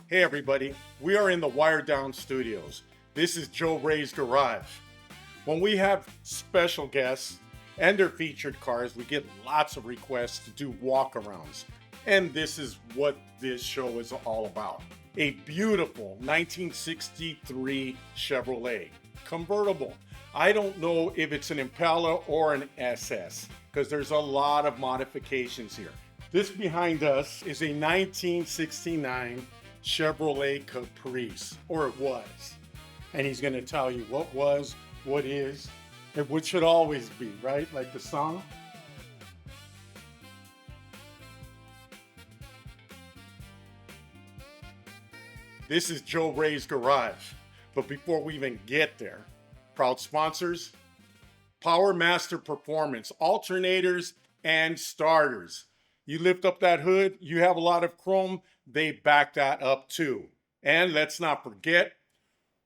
Hey everybody, we are in the Wire Down Studios. This is Joe Ray's Garage. When we have special guests and their featured cars, we get lots of requests to do walkarounds. And this is what this show is all about. A beautiful 1963 Chevrolet convertible. I don't know if it's an Impala or an SS because there's a lot of modifications here. This behind us is a 1969 Chevrolet Caprice, or it was. And he's going to tell you what was, what is, and what should always be, right? Like the song. This is Joe Ray's Garage. But before we even get there, proud sponsors, POWERMASTER Performance, alternators and starters. You lift up that hood, you have a lot of chrome, they back that up too. And let's not forget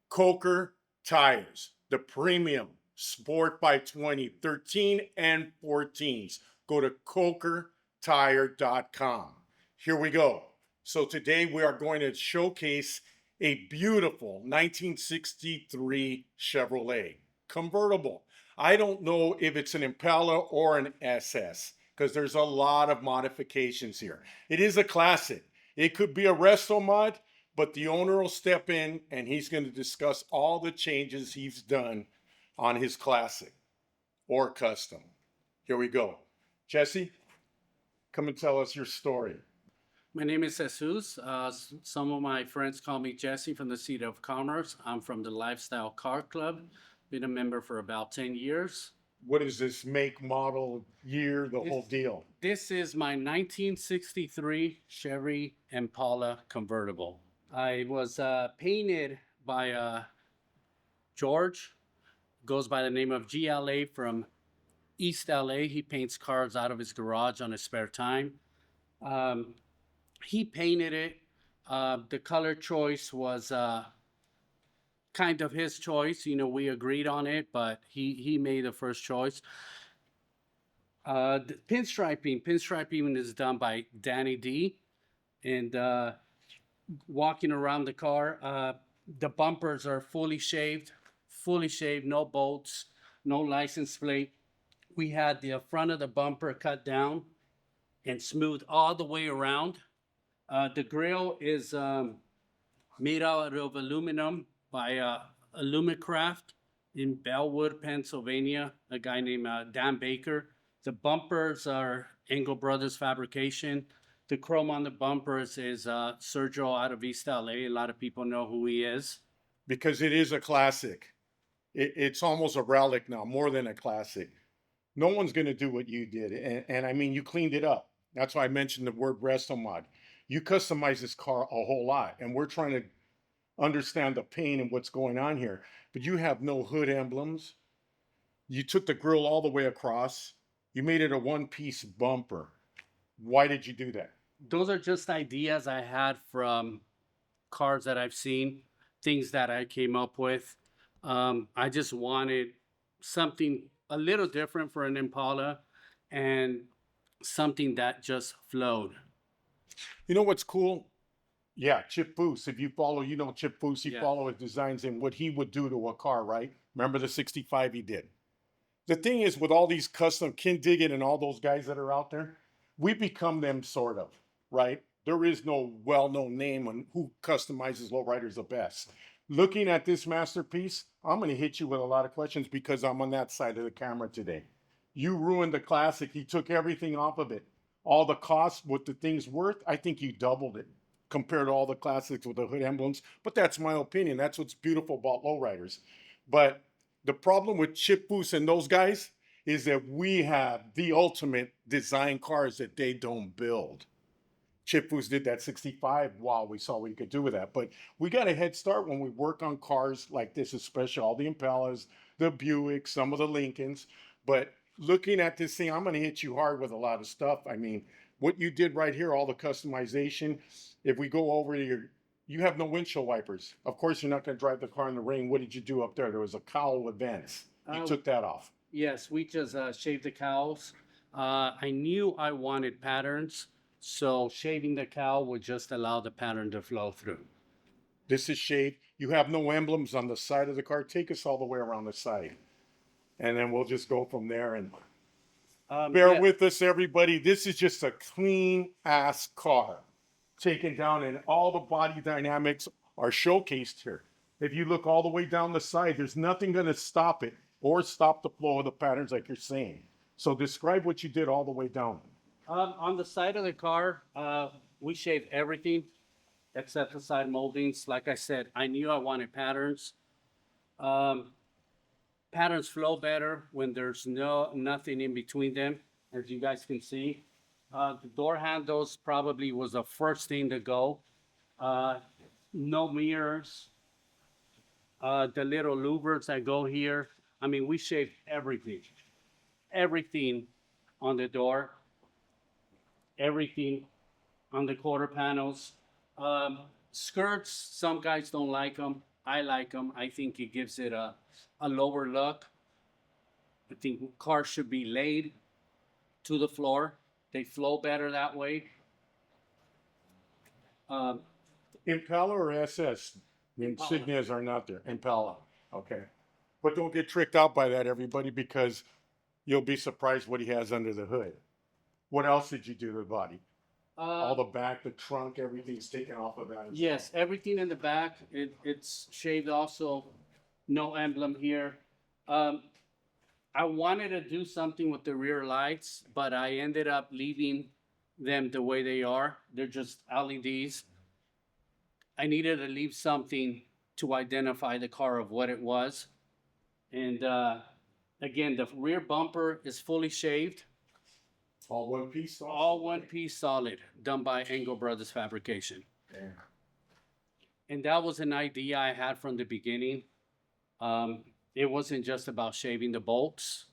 Coker tires, the premium Sport by 2013 and 14s. Go to cokertire.com. Here we go. So today we are going to showcase a beautiful 1963 Chevrolet convertible. I don't know if it's an Impala or an SS because there's a lot of modifications here. It is a classic. It could be a resto mod, but the owner will step in and he's going to discuss all the changes he's done on his classic or custom. Here we go. Jesse, come and tell us your story. My name is Jesus. Some of my friends call me Jesse from the City of Commerce. I'm from the Lifestyle Car Club. Been a member for about 10 years. What is this make, model, year, the whole deal? This is my 1963 Chevy Impala convertible. I was painted by George, goes by the name of GLA from East LA. He paints cars out of his garage on his spare time. He painted it. The color choice was kind of his choice. You know, we agreed on it, but he made the first choice. The pinstriping is done by Danny D. And walking around the car, the bumpers are fully shaved, no bolts, no license plate. We had the front of the bumper cut down and smoothed all the way around. The grill is made out of aluminum by Alumicraft in Bellwood, Pennsylvania, a guy named Dan Baker. The bumpers are Engel Brothers fabrication. The chrome on the bumpers is Sergio out of East LA. A lot of people know who he is. Because it is a classic. It's almost a relic now, more than a classic. No one's going to do what you did. And I mean, you cleaned it up. That's why I mentioned the word resto mod. You customize this car a whole lot. And we're trying to understand the pain and what's going on here. But you have no hood emblems. You took the grill all the way across. You made it a one-piece bumper. Why did you do that? Those are just ideas I had from cars that I've seen, things that I came up with. I just wanted something a little different for an Impala and something that just flowed. You know what's cool? Yeah, Chip Foose. If you follow, you know Chip Foose, you Yeah. follow his designs and what he would do to a car, right? Remember the 65 he did? The thing is, with all these custom, Ken Diggett and all those guys that are out there, we become them sort of, right? There is no well-known name on who customizes lowriders the best. Looking at this masterpiece, I'm going to hit you with a lot of questions because I'm on that side of the camera today. You ruined the classic. He took everything off of it. All the costs, what the thing's worth, I think you doubled it compared to all the classics with the hood emblems. But that's my opinion. That's what's beautiful about lowriders. But the problem with Chip Foose and those guys is that we have the ultimate design cars that they don't build. Chip Foose did that 65. Wow, we saw what you could do with that. But we got a head start when we work on cars like this, especially all the Impalas, the Buicks, some of the Lincolns. But looking at this thing, I'm going to hit you hard with a lot of stuff. I mean, what you did right here, all the customization. If we go over to you have no windshield wipers. Of course, you're not going to drive the car in the rain. What did you do up there? There was a cowl with vents. You took that off. Yes, we just shaved the cowls. I knew I wanted patterns, So shaving the cowl would just allow the pattern to flow through. This is shaved. You have no emblems on the side of the car. Take us all the way around the side. And then we'll just go from there. And bear Yeah. with us, everybody. This is just a clean ass car taken down, and all the body dynamics are showcased here. If you look all the way down the side, there's nothing going to stop it or stop the flow of the patterns like you're saying. So describe what you did all the way down. On the side of the car, we shaved everything except the side moldings. Like I said, I knew I wanted patterns. Patterns flow better when there's nothing in between them, as you guys can see. The door handles probably was the first thing to go. No mirrors. The little louvers that go here. I mean, we shaved everything on the door, everything on the quarter panels. Skirts, some guys don't like them. I like them. I think it gives it a lower look. I think cars should be laid to the floor. They flow better that way. Impala or SS? The insignias are not there. Impala. Okay. But don't get tricked out by that, everybody, because you'll be surprised what he has under the hood. What else did you do to the body? All the back, the trunk, everything's taken off of that. Yes, everything in the back, it's shaved also. No emblem here. I wanted to do something with the rear lights, but I ended up leaving them the way they are. They're just LEDs. I needed to leave something to identify the car of what it was. And again, the rear bumper is fully shaved. All one piece? All one piece solid, done by Engel Brothers Fabrication. Yeah. And that was an idea I had from the beginning. It wasn't just about shaving the bolts.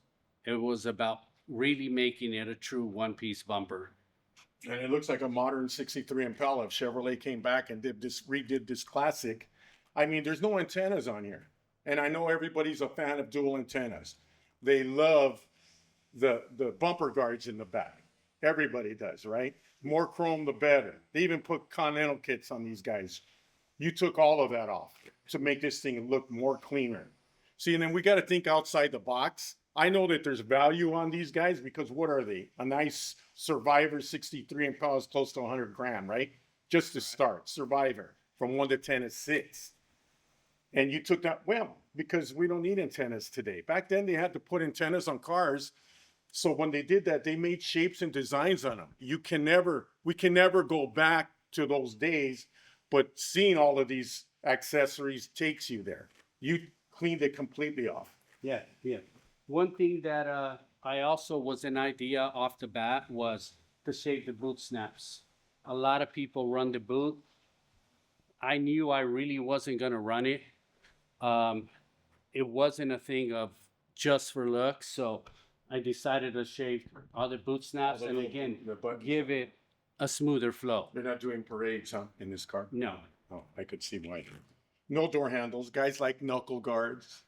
It was about really making it a true one-piece bumper. And it looks like a modern 63 Impala. If Chevrolet came back and redid this classic, I mean, there's no antennas on here. And I know everybody's a fan of dual antennas. They love the bumper guards in the back. Everybody does, right? More chrome, the better. They even put Continental kits on these guys. You took all of that off to make this thing look more cleaner. See, and then we got to think outside the box. I know that there's value on these guys because what are they? A nice Survivor 63 Impala is close to 100 grand, right? Just to start. Survivor from 1 to 10 is 6. And you took that, well, because we don't need antennas today. Back then they had to put antennas on cars. So when they did that, they made shapes and designs on them. We can never go back to those days, but seeing all of these accessories takes you there. You cleaned it completely off. Yeah. One thing that I also was an idea off the bat was to shave the boot snaps. A lot of people run the boot. I knew I really wasn't going to run it. It wasn't a thing of just for looks, so I decided to shave all the boot snaps and again, give it a smoother flow. They're not doing parades, huh, in this car? No. Oh, I could see why. No door handles. Guys like knuckle guards.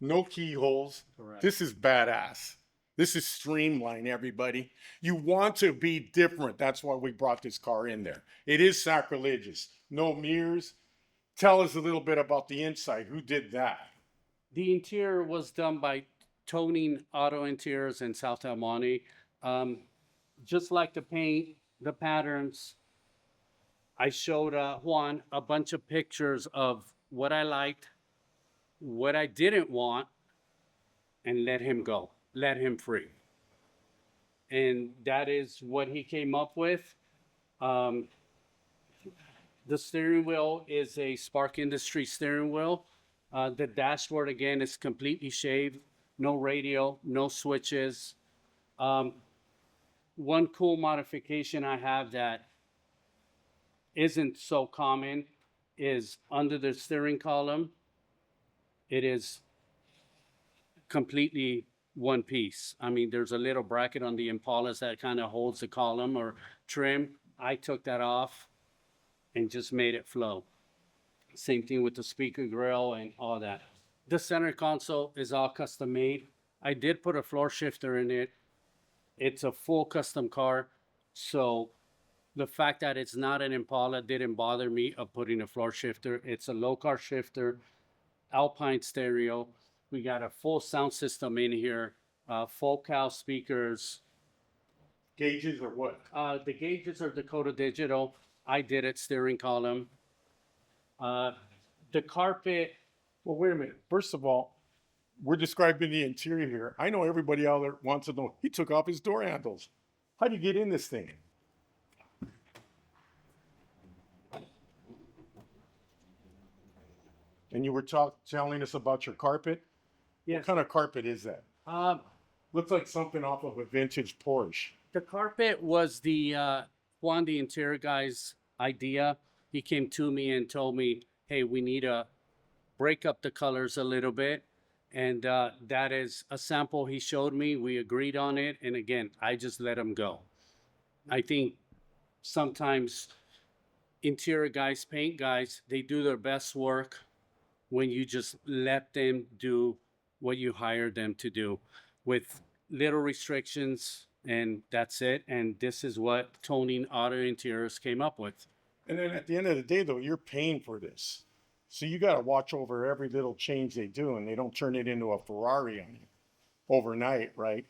No keyholes. Correct. This is badass. This is streamlined, everybody. You want to be different. That's why we brought this car in there. It is sacrilegious. No mirrors. Tell us a little bit about the inside. Who did that? The interior was done by Toning Auto Interiors in South El Monte. Just like the paint, the patterns, I showed Juan a bunch of pictures of what I liked, what I didn't want, and let him go, let him free. And that is what he came up with. The steering wheel is a Spark Industry steering wheel. The dashboard, again, is completely shaved. No radio, no switches. One cool modification I have that isn't so common is under the steering column. It is completely one piece. I mean, there's a little bracket on the Impalas that kind of holds the column or trim. I took that off and just made it flow. Same thing with the speaker grill and all that. The center console is all custom made. I did put a floor shifter in it. It's a full custom car. So The fact that it's not an Impala didn't bother me of putting a floor shifter. It's a low car shifter, Alpine stereo. We got a full sound system in here, full cow speakers. Gauges or what? The gauges are Dakota Digital. I did it, steering column. The carpet, Well, wait a minute. First of all, we're describing the interior here. I know everybody out there wants to know. He took off his door handles. How do you get in this thing? And you were telling us about your carpet. yes. What kind of carpet is that? Looks like something off of a vintage Porsche. The carpet was Juan, the interior guy's idea. He came to me and told me, hey, we need to break up the colors a little bit. And that is a sample he showed me. We agreed on it. And again, I just let him go. I think sometimes interior guys, paint guys, they do their best work when you just let them do what you hired them to do with little restrictions, and that's it. And this is what Toning Auto Interiors came up with. And then at the end of the day, though, you're paying for this. So you got to watch over every little change they do, and they don't turn it into a Ferrari on you overnight, right?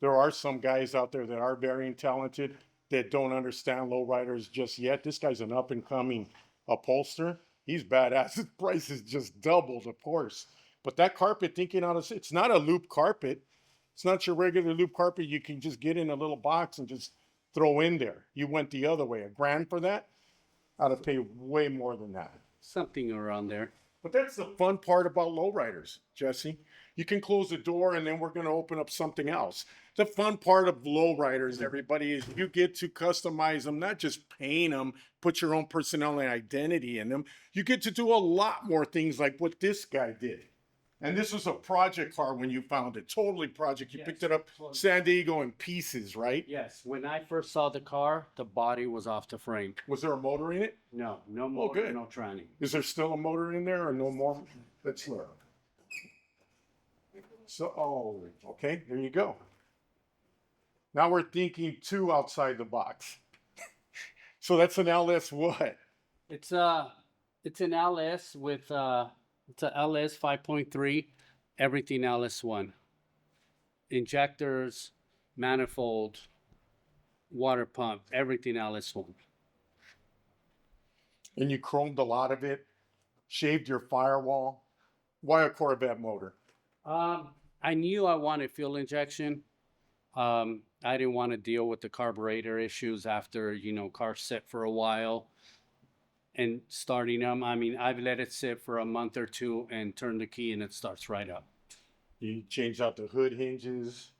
There are some guys out there that are very talented that don't understand lowriders just yet. This guy's an up and coming upholsterer. He's badass. His price is just doubled, of course. But that carpet, thinking out of it's not a loop carpet. It's not your regular loop carpet you can just get in a little box and just throw in there. You went the other way. $1,000 for that? I'd have paid way more than that. Something around there. But that's the fun part about lowriders, Jesse. You can close the door and then we're going to open up something else. The fun part of lowriders, everybody, is you get to customize them, not just paint them, put your own personality and identity in them. You get to do a lot more things like what this guy did. And this was a project car when you found it, totally project. You Yes. picked it up San Diego in pieces, right? Yes, when I first saw the car, the body was off the frame. Was there a motor in it? No more, good. no tranny. Is there still a motor in there or no more? Let's look. So, oh, okay, there you go. Now we're thinking two outside the box. So that's an LS what? It's an LS with it's a LS 5.3, everything LS1. Injectors, manifold, water pump, everything LS1. And you chromed a lot of it, shaved your firewall. Why a Corvette motor? I knew I wanted fuel injection. I didn't want to deal with the carburetor issues after, cars sit for a while and starting them. I mean, I've let it sit for a month or two and turn the key and it starts right up. You change out the hood hinges.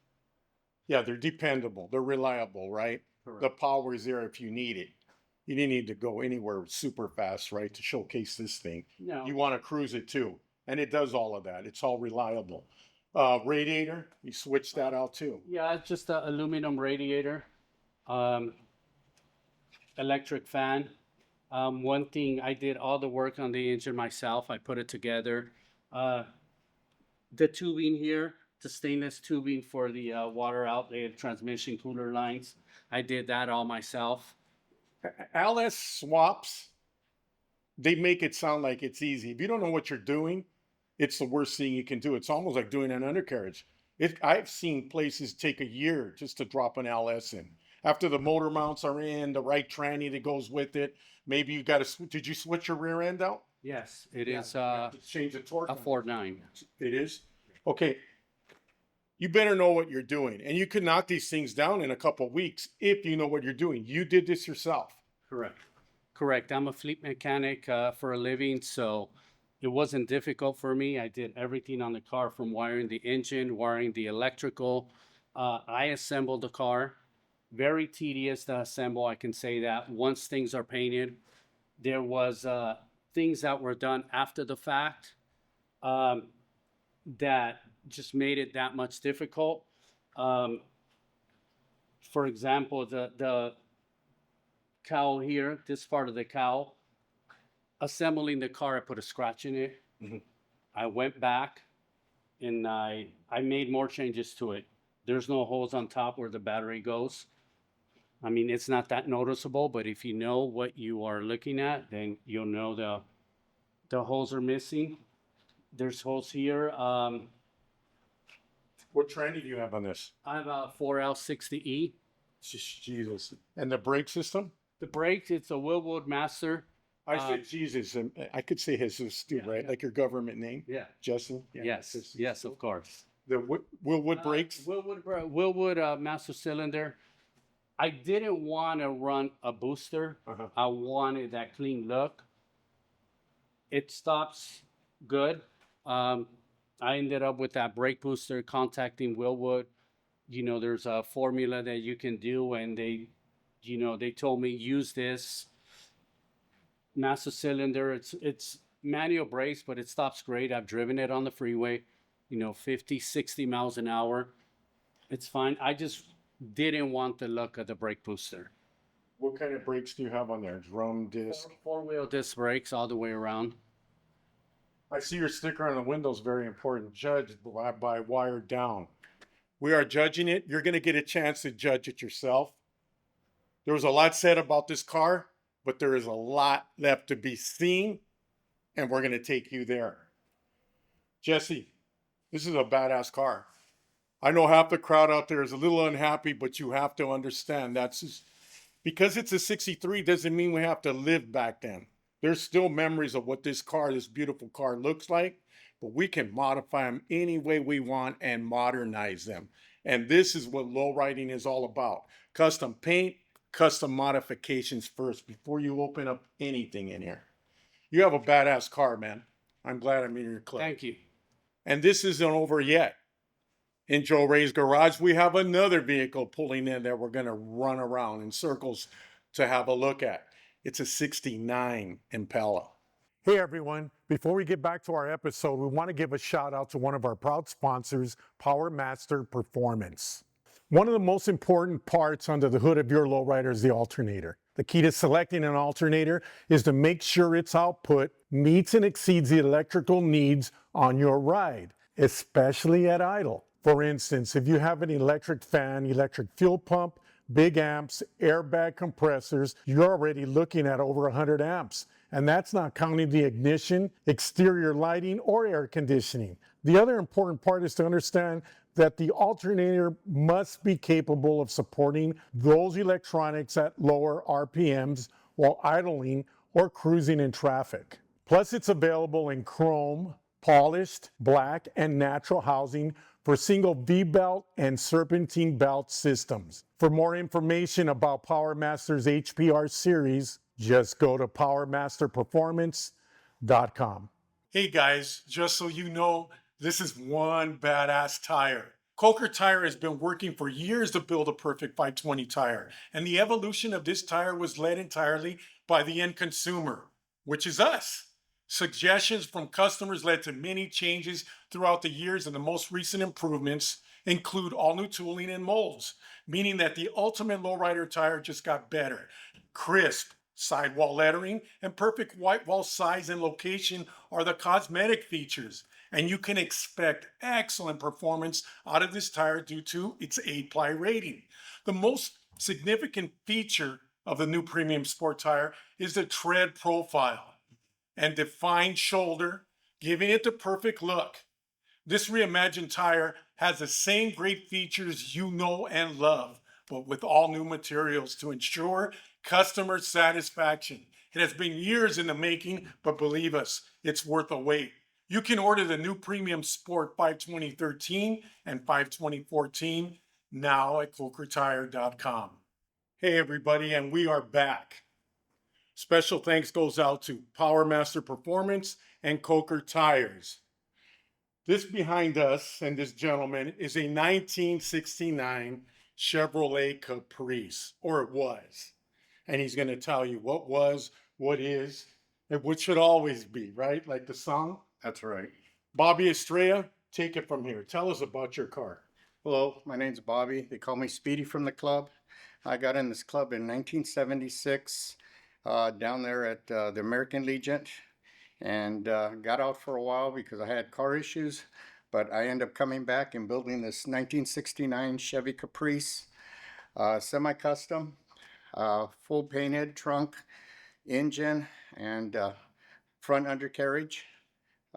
Yeah, they're dependable. They're reliable, right? Correct. The power is there if you need it. You didn't need to go anywhere super fast, right, to showcase this thing. No. You want to cruise it too. And it does all of that. It's all reliable. Radiator, you switch that out too. Yeah, it's just an aluminum radiator. Electric fan. One thing, I did all the work on the engine myself. I put it together. The tubing here, the stainless tubing for the water outlet, transmission cooler lines. I did that all myself. LS swaps, they make it sound like it's easy. If you don't know what you're doing, it's the worst thing you can do. It's almost like doing an undercarriage. I've seen places take a year just to drop an LS in. After the motor mounts are in, the right tranny that goes with it, maybe you got to, did you switch your rear end out? Yes, it is You have to change the torque. a 4.9. It is? Okay. You better know what you're doing. And you can knock these things down in a couple of weeks if you know what you're doing. You did this yourself. Correct. I'm a fleet mechanic for a living, so it wasn't difficult for me. I did everything on the car from wiring the engine, wiring the electrical. I assembled the car. Very tedious to assemble, I can say that. Once things are painted, there was things that were done after the fact that just made it that much difficult. For example, the cowl here, this part of the cowl, assembling the car, I put a scratch in it. Mhm. I went back and I made more changes to it. There's no holes on top where the battery goes. I mean, it's not that noticeable, but if you know what you are looking at, then you'll know the holes are missing. There's holes here. What tranny do you have on this? I have a 4L60E. Jesus. And the brake system? The brakes, it's a Willwood Master. I said Jesus, and I could say Jesus too, Yeah, right? yeah. Like your government name, Yeah. Justin. Yeah, Yes. Jesus. Yes, of course. The Willwood brakes. Willwood master cylinder. I didn't want to run a booster. Uh-huh. I wanted that clean look. It stops good. I ended up with that brake booster, contacting Willwood. You know, there's a formula that you can do, and they told me use this master cylinder. It's manual brakes, but it stops great. I've driven it on the freeway, 50, 60 miles an hour. It's fine. I just didn't want the look of the brake booster. What kind of brakes do you have on there? Drum disc. Four-wheel disc brakes all the way around. I see your sticker on the window is very important. Judged by wired down. We are judging it. You're going to get a chance to judge it yourself. There was a lot said about this car, but there is a lot left to be seen, and we're going to take you there. Jesse, this is a badass car. I know half the crowd out there is a little unhappy, but you have to understand that's just, because it's a 63 doesn't mean we have to live back then. There's still memories of what this beautiful car looks like, but we can modify them any way we want and modernize them. And this is what low riding is all about. Custom paint, custom modifications first before you open up anything in here. You have a badass car, man. I'm glad I'm in your club. Thank you. And this isn't over yet. In Joe Ray's garage, we have another vehicle pulling in that we're going to run around in circles to have a look at. It's a 69 Impala. Hey everyone, before we get back to our episode, we want to give a shout out to one of our proud sponsors, POWERMASTER Performance. One of the most important parts under the hood of your lowrider is the alternator. The key to selecting an alternator is to make sure its output meets and exceeds the electrical needs on your ride, especially at idle. For instance, if you have an electric fan, electric fuel pump, big amps, airbag compressors, you're already looking at over 100 amps. And that's not counting the ignition, exterior lighting, or air conditioning. The other important part is to understand that the alternator must be capable of supporting those electronics at lower RPMs while idling or cruising in traffic. Plus, it's available in chrome, polished, black, and natural housing for single V-belt and serpentine belt systems. For more information about POWERMASTER's HPR series, just go to PowerMasterPerformance.com. Hey guys, just so you know, this is one badass tire. Coker Tire has been working for years to build a perfect 520 tire, and the evolution of this tire was led entirely by the end consumer, which is us. Suggestions from customers led to many changes throughout the years, and the most recent improvements include all new tooling and molds, meaning that the ultimate lowrider tire just got better. Crisp sidewall lettering and perfect white wall size and location are the cosmetic features, and you can expect excellent performance out of this tire due to its 8-ply rating. The most significant feature of the new premium sport tire is the tread profile and defined shoulder, giving it the perfect look. This reimagined tire has the same great features you know and love, but with all new materials to ensure customer satisfaction. It has been years in the making, but believe us, it's worth a wait. You can order the new Premium Sport 52013 and 52014 now at CokerTire.com. Hey everybody, and we are back. Special thanks goes out to PowerMaster Performance and Coker Tires. This behind us and this gentleman is a 1969 Chevrolet Caprice, or it was. And he's going to tell you what was, what is, and what should always be, right? Like the song? That's right. Bobby Estrella, take it from here. Tell us about your car. Hello, my name's Bobby. They call me Speedy from the club. I got in this club in 1976 down there at the American Legion, and got out for a while because I had car issues, but I ended up coming back and building this 1969 Chevy Caprice semi-custom. full painted trunk, engine, and front undercarriage.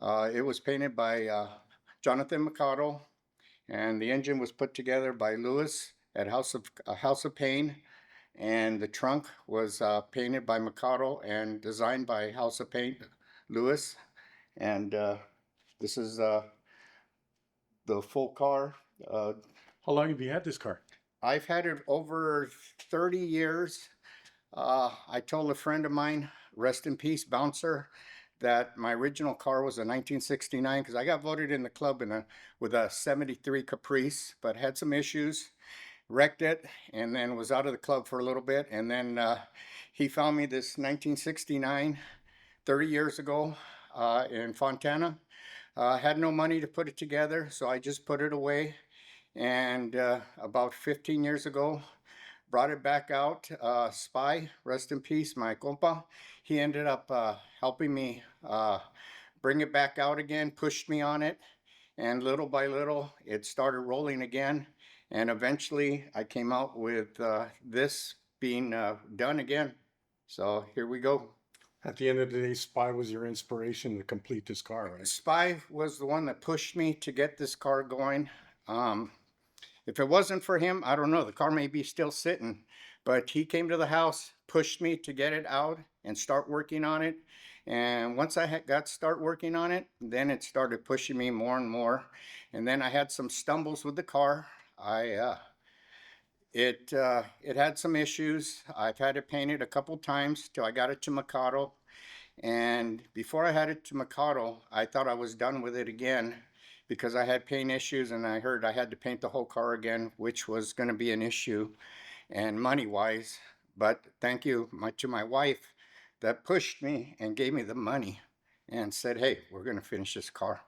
It was painted by Jonathan Mikado, and the engine was put together by Lewis at House of Pain, and the trunk was painted by Mikado and designed by House of Paint Lewis. And this is the full car. How long have you had this car? I've had it over 30 years. I told a friend of mine, rest in peace, Bouncer, that my original car was a 1969 because I got voted in the club with a 73 Caprice, but had some issues, wrecked it, and then was out of the club for a little bit. And then he found me this 1969, 30 years ago in Fontana. Had no money to put it together, so I just put it away. And about 15 years ago, brought it back out. Spy, rest in peace, my compa. He ended up helping me bring it back out again, pushed me on it, and little by little, it started rolling again. And eventually, I came out with this being done again. So here we go. At the end of the day, Spy was your inspiration to complete this car, right? Spy was the one that pushed me to get this car going. If it wasn't for him, I don't know, the car may be still sitting, but he came to the house, pushed me to get it out and start working on it. And once I got start working on it, then it started pushing me more and more. And then I had some stumbles with the car. It had some issues. I've had it painted a couple times till I got it to Mikado. And before I had it to Mikado, I thought I was done with it again because I had paint issues, and I heard I had to paint the whole car again, which was going to be an issue and money-wise. But thank you to my wife that pushed me and gave me the money and said, hey, we're going to finish this car.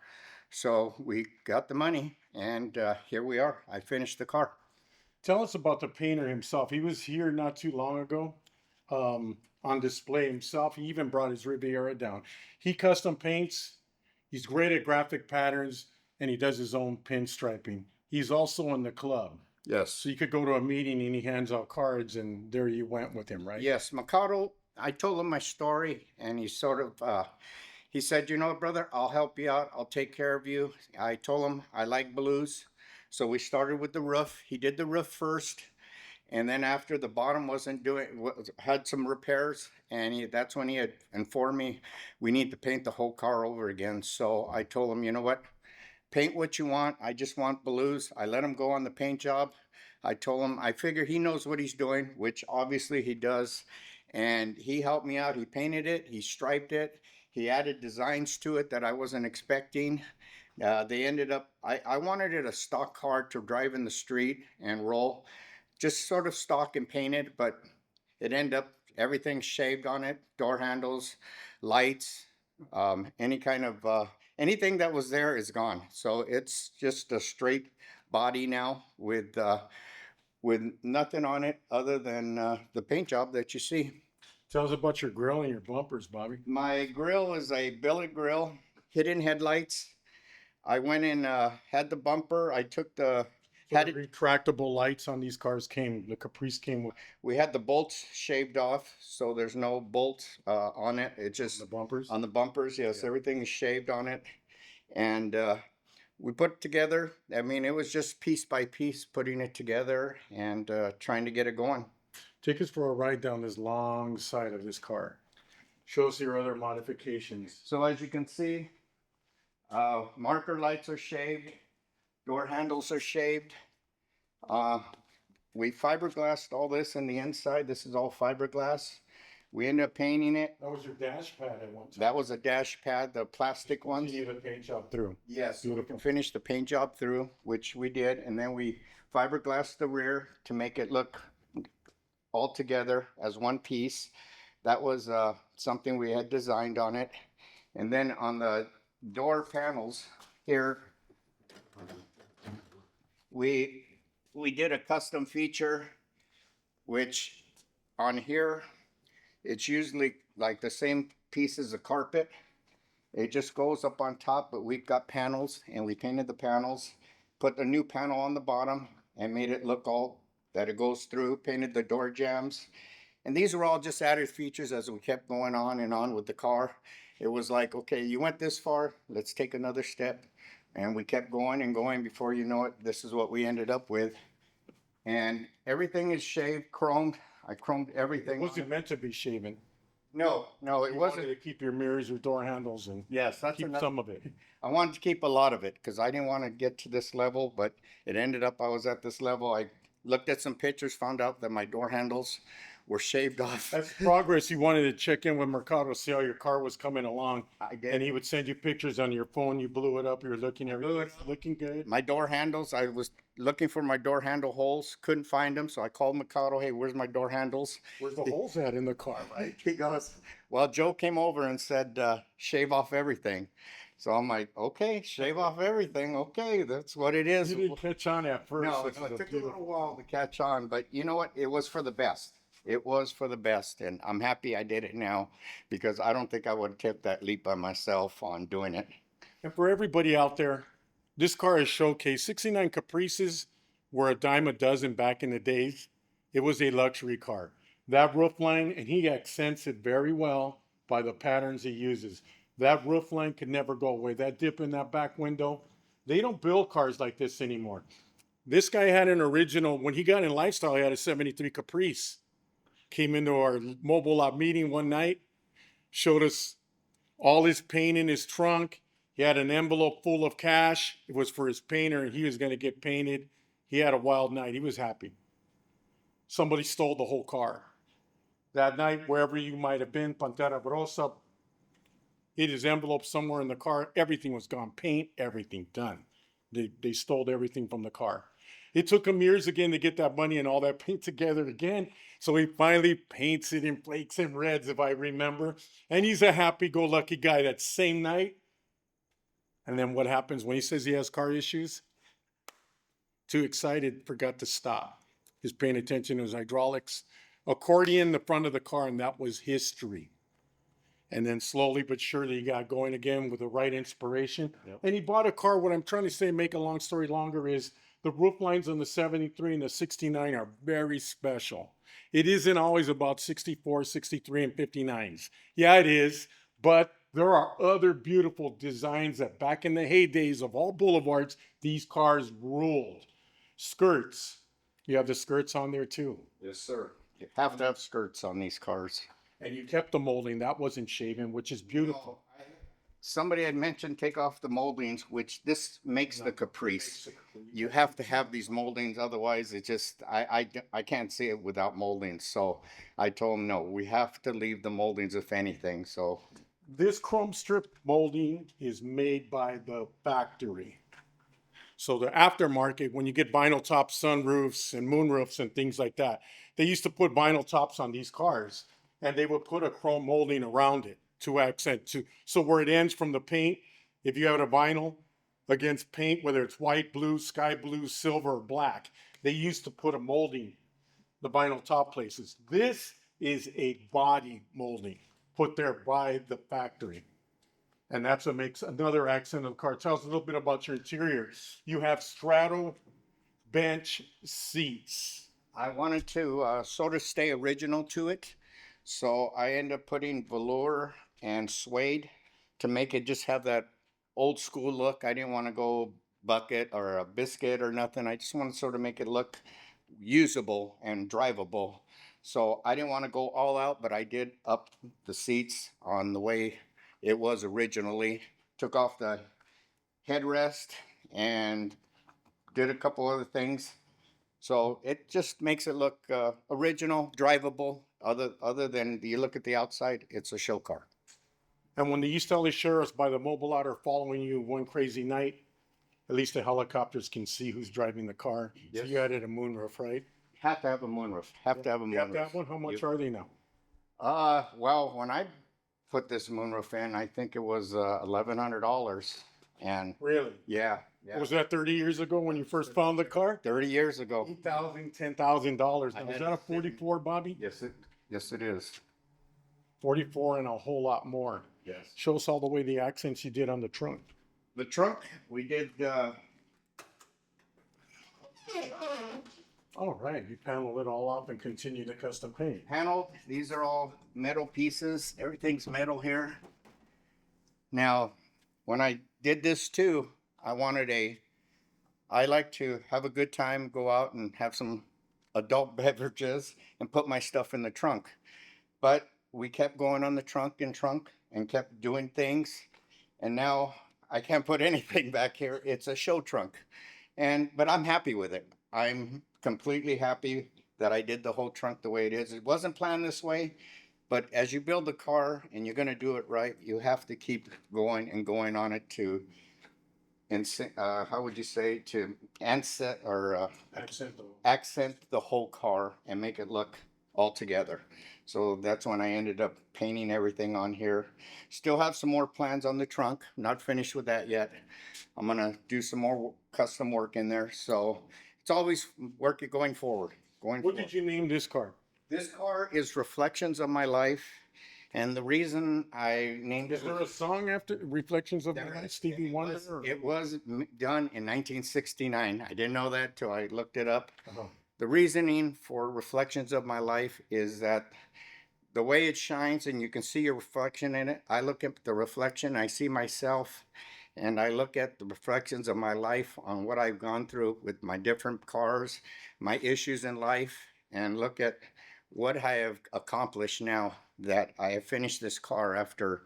So we got the money, and here we are. I finished the car. Tell us about the painter himself. He was here not too long ago on display himself. He even brought his Riviera down. He custom paints. He's great at graphic patterns, and he does his own pinstriping. He's also in the club. Yes. So you could go to a meeting and he hands out cards, and there you went with him, right? Yes, Mikado, I told him my story, and he sort of, he said, you know, brother, I'll help you out. I'll take care of you. I told him I like blues. So we started with the roof. He did the roof first. And then after the bottom wasn't had some repairs, and that's when he had informed me we need to paint the whole car over again. So I told him, you know what, paint what you want. I just want blues. I let him go on the paint job. I told him, I figure he knows what he's doing, which obviously he does. And he helped me out. He painted it. He striped it. He added designs to it that I wasn't expecting. They ended up, I wanted it a stock car to drive in the street and roll. Just sort of stock and painted, but it ended up everything shaved on it, door handles, lights, any kind of anything that was there is gone. So it's just a straight body now with nothing on it other than the paint job that you see. Tell us about your grill and your bumpers, Bobby. My grill is a billet grill, hidden headlights. I went and had the bumper. I took the So the retractable lights on these cars the Caprice came with We had the bolts shaved off, so there's no bolt on it. It just the bumpers. on the bumpers. Yes, Yeah. everything is shaved on it, and we put it together. I mean, it was just piece by piece putting it together and trying to get it going. Take us for a ride down this long side of this car. Show us your other modifications. So as you can see, marker lights are shaved, door handles are shaved. We fiberglassed all this in the inside. This is all fiberglass. We ended up painting it. That was your dash pad at one time. That was a dash pad, the plastic ones. Continue the paint job through. Yes, we Beautiful. can finish the paint job through, which we did, and then we fiberglassed the rear to make it look all together as one piece. That was something we had designed on it. And then on the door panels here, we did a custom feature, which on here, it's usually like the same piece as a carpet. It just goes up on top, but we've got panels, and we painted the panels, put the new panel on the bottom, and made it look all that it goes through, painted the door jambs, And these were all just added features as we kept going on and on with the car. It was like, okay, you went this far, let's take another step. And we kept going and going. Before you know it, this is what we ended up with. And everything is shaved, chromed. I chromed everything. Was it meant to be shaven? No, it You wasn't. wanted to keep your mirrors, your door handles, and Yes, that's keep another. some of it. I wanted to keep a lot of it because I didn't want to get to this level, but it ended up I was at this level. I looked at some pictures, found out that my door handles were shaved off. That's progress. You wanted to check in with Mercado, see how your car was coming along. I did. And he would send you pictures on your phone. You blew it up. You're looking everything looking good. My door handles, I was looking for my door handle holes, couldn't find them, so I called Mikado, hey, where's my door handles? Where's the holes at in the car, right? He goes, well, Joe came over and said, shave off everything. So I'm like, okay, shave off everything. Okay, that's what it is. You didn't catch on at first. No, It's it took a beautiful. little while to catch on, but you know what? It was for the best. It was for the best, and I'm happy I did it now because I don't think I would have taken that leap by myself on doing it. And for everybody out there, this car is showcased. 69 Caprices were a dime a dozen back in the days. It was a luxury car. That roof line, and he accents it very well by the patterns he uses. That roof line could never go away. That dip in that back window, they don't build cars like this anymore. This guy had an original, when he got in lifestyle, he had a 73 Caprice. Came into our mobile lot meeting one night, showed us all his paint in his trunk. He had an envelope full of cash. It was for his painter, and he was going to get painted. He had a wild night. He was happy. Somebody stole the whole car. That night, wherever you might have been, Pantera Rosa, hid his envelope somewhere in the car. Everything was gone. Paint, everything done. They stole everything from the car. It took him years again to get that money and all that paint together again. So he finally paints it in flakes and reds, if I remember. And he's a happy-go-lucky guy that same night. And then what happens when he says he has car issues? Too excited, forgot to stop. He's paying attention to his hydraulics. Accordion, the front of the car, and that was history. And then slowly but surely he got going again with the right inspiration. Yep. And he bought a car. What I'm trying to say, make a long story longer, is the roof lines on the 73 and the 69 are very special. It isn't always about 64, 63, and 59s. Yeah, it is. But there are other beautiful designs that back in the heydays of all boulevards, these cars ruled. Skirts. You have the skirts on there too. Yes, sir. You have to have skirts on these cars. And you kept the molding. That wasn't shaven, which is beautiful. Somebody had mentioned take off the moldings, which this makes the Caprice. You have to have these moldings, otherwise it just, I can't see it without moldings. So I told him, no, we have to leave the moldings if anything. So this chrome strip molding is made by the factory. So the aftermarket, when you get vinyl top sunroofs and moonroofs and things like that, they used to put vinyl tops on these cars and they would put a chrome molding around it to accent to. So where it ends from the paint, if you have a vinyl against paint, whether it's white, blue, sky blue, silver, or black, they used to put a molding, the vinyl top places. This is a body molding put there by the factory. And that's what makes another accent of the car. Tell us a little bit about your interior. You have straddle bench seats. I wanted to sort of stay original to it. So I ended up putting velour and suede to make it just have that old school look. I didn't want to go bucket or a biscuit or nothing. I just want to sort of make it look usable and drivable. So I didn't want to go all out, but I did up the seats on the way it was originally. Took off the headrest and did a couple other things. So it just makes it look original, drivable. Other than you look at the outside, it's a show car. And when the East LA sheriffs by the mobile lot are following you one crazy night, at least the helicopters can see who's driving the car. Yes. So you added a moonroof, right? Have to have a moonroof. Have to have a You have moonroof. that one? How much are they now? Well, when I put this moonroof in, I think it was $1,100. And Really? yeah. Was that 30 years ago when you first found the car? 30 years ago. $8,000, $10,000. I Now, is had that a it sitting- 44, Bobby? Yes, it is. 44 and a whole lot more. Yes. Show us all the way the accents you did on the trunk. The trunk, we did All right, you panel it all up and continue to custom paint. Paneled, these are all metal pieces. Everything's metal here. Now, when I did this too, I like to have a good time, go out and have some adult beverages and put my stuff in the trunk. But we kept going on the trunk and kept doing things. And now I can't put anything back here. It's a show trunk. But I'm happy with it. I'm completely happy that I did the whole trunk the way it is. It wasn't planned this way, but as you build the car and you're going to do it right, you have to keep going and going on it to, how would you say, to accent or accent the whole car and make it look all together. So that's when I ended up painting everything on here. Still have some more plans on the trunk. Not finished with that yet. I'm gonna do some more custom work in there. So it's always work going forward. What did you name this car? This car is Reflections of My Life. And the reason I named it. Is there a song after Reflections of My Life, Stevie Wonder? It was done in 1969. I didn't know that till I looked it up. Uh-huh. The reasoning for Reflections of My Life is that the way it shines and you can see your reflection in it, I look at the reflection, I see myself, and I look at the reflections of my life on what I've gone through with my different cars, my issues in life, and look at what I have accomplished now that I have finished this car after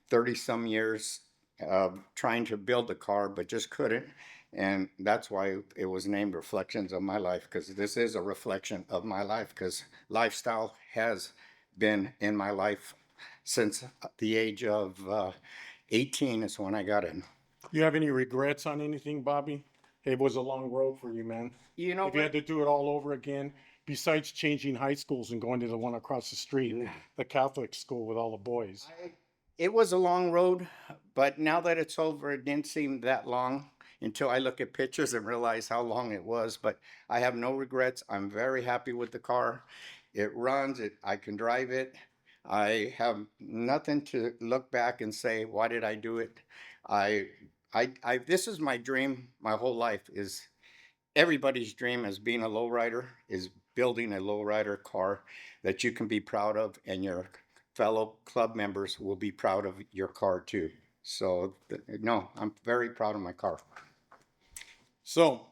30 some years of trying to build the car, but just couldn't. And that's why it was named Reflections of My Life, because this is a reflection of my life, because lifestyle has been in my life since the age of 18 is when I got in. You have any regrets on anything, Bobby? It was a long road for you, man. You know, if you had to do it all over again, besides changing high schools and going to the one across the street, the Catholic school with all the boys. It was a long road, but now that it's over, it didn't seem that long until I look at pictures and realize how long it was. But I have no regrets. I'm very happy with the car. It runs, I can drive it. I have nothing to look back and say, why did I do it? This is my dream. My whole life is everybody's dream as being a lowrider is building a lowrider car that you can be proud of, and your fellow club members will be proud of your car too. So no, I'm very proud of my car. So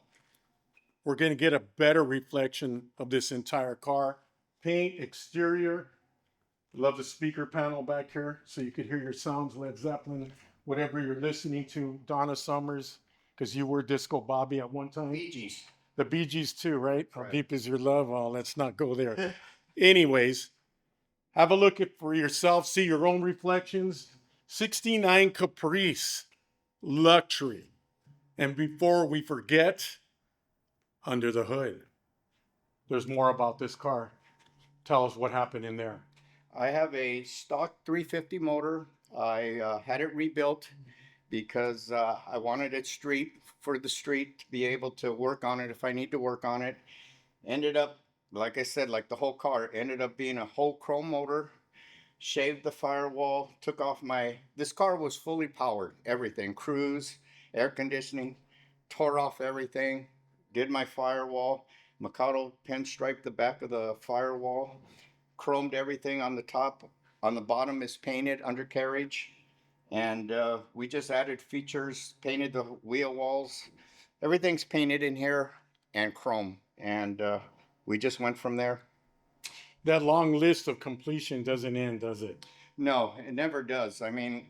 we're going to get a better reflection of this entire car. Paint, exterior. Love the speaker panel back here so you could hear your sounds, Led Zeppelin, whatever you're listening to, Donna Summers, because you were Disco Bobby at one time. Bee Gees. The Bee Gees too, right? How deep is your love? Oh, let's not go there. Anyways, have a look at for yourself. See your own reflections. 69 Caprice Luxury. And before we forget, under the hood, there's more about this car. Tell us what happened in there. I have a stock 350 motor. I had it rebuilt because I wanted it for the street to be able to work on it if I need to work on it. Ended up, like I said, like the whole car, ended up being a whole chrome motor. Shaved the firewall, took off this car was fully powered, everything, cruise, air conditioning, tore off everything, did my firewall, Mikado pinstriped the back of the firewall, chromed everything on the top, on the bottom is painted undercarriage, and we just added features, painted the wheel walls, everything's painted in here and chrome, and we just went from there. That long list of completion doesn't end, does it? No, it never does. I mean,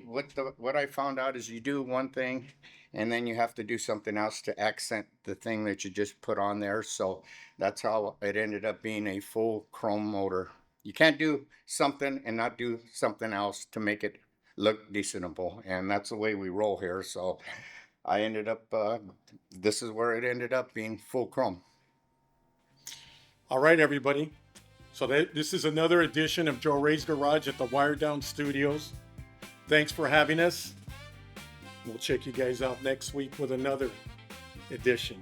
what I found out is you do one thing and then you have to do something else to accent the thing that you just put on there. So that's how it ended up being a full chrome motor. You can't do something and not do something else to make it look decentable. And that's the way we roll here. So I ended up, this is where it ended up being full chrome. All right, everybody. So this is another edition of Joe Ray's Garage at the Wired Down Studios. Thanks for having us. We'll check you guys out next week with another edition.